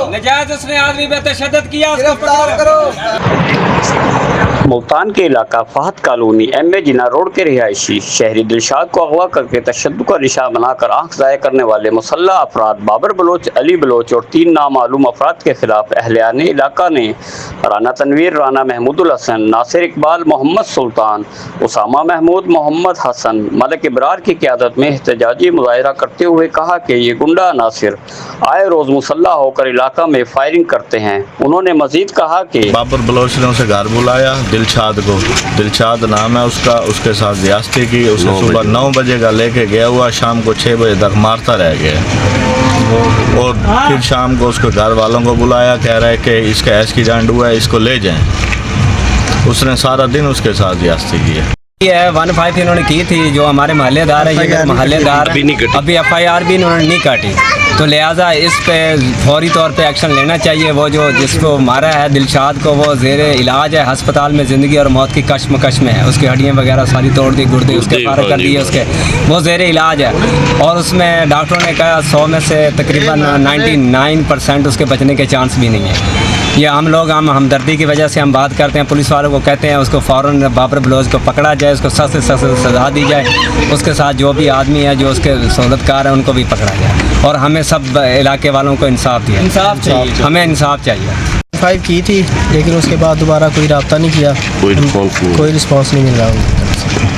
नजायज उसने आदमी पे तशद्दुद किया, उसको गिरफ्तार करो। मुल्तान के इलाका फहद कॉलोनी एम.ए. जिना रोड के रिहायशी शहरी दिलशाद को अगवा करके तशद्दुद का निशाना बनाकर आंख ज़ाया करने वाले मुसल्लह अफराद बाबर बलोच, अली बलोच और 3 नामालूम अफराद के खिलाफ अहलियाने इलाका ने राना तनवीर, राना महमूदुल हसन, नासिर इकबाल, मोहम्मद सुल्तान, उसामा महमूद, मोहम्मद हसन, मलिक इब्रार की क़यादत में एहतजाजी मुजाहिरा करते हुए कहा कि ये गुंडा अनासिर आए रोज़ मुसल्लह होकर इलाका में फायरिंग करते हैं। उन्होंने मजीद कहा कि बाबर बलोच ने उसे घर बुलाया, दिलशाद को, दिलशाद नाम है उसका, उसके साथ ज़्यादती की। उसे सुबह 9 बजे का लेके गया हुआ, शाम को 6 बजे तक मारता रह गया। और फिर शाम को उसके घर वालों को बुलाया, कह रहा है कि इसका एक्सीडेंट हुआ है, इसको ले जाएं। उसने सारा दिन उसके साथ ज़्यादती की है। ये 15 इन्होंने की थी, जो हमारे महल्लेदार है, ये महल्लेदार अभी FIR भी इन्होंने नहीं काटी, तो लिहाजा इस पे फौरी तौर पे एक्शन लेना चाहिए। वो जो जिसको मारा है दिलशाद को, वो ज़ेरे इलाज है, हस्पताल में ज़िंदगी और मौत की कश्मकश में है। उसकी हड्डियाँ वगैरह सारी तोड़ दी, गुर्दे उसके फारग कर दिए उसके, वो ज़ेरे इलाज है। और उसमें डॉक्टरों ने कहा 100 में से तकरीबन 99% उसके बचने के चांस भी नहीं है। ये हम लोग हमदर्दी की वजह से हम बात करते हैं, पुलिस वालों को कहते हैं उसको फ़ौरन बाबर बलोच को पकड़ा जाए, उसको सख्त से सख्त सज़ा दी जाए। उसके साथ जो भी आदमी है, जो उसके सहूलतकार हैं, उनको भी पकड़ा जाए। और हमें सब इलाके वालों को इंसाफ दिया, इंसाफ चाहिए, हमें इंसाफ चाहिए। 5 की थी, लेकिन उसके बाद दोबारा कोई रब्ता नहीं किया, कोई रिस्पॉन्स नहीं मिल रहा उनकी तरफ से।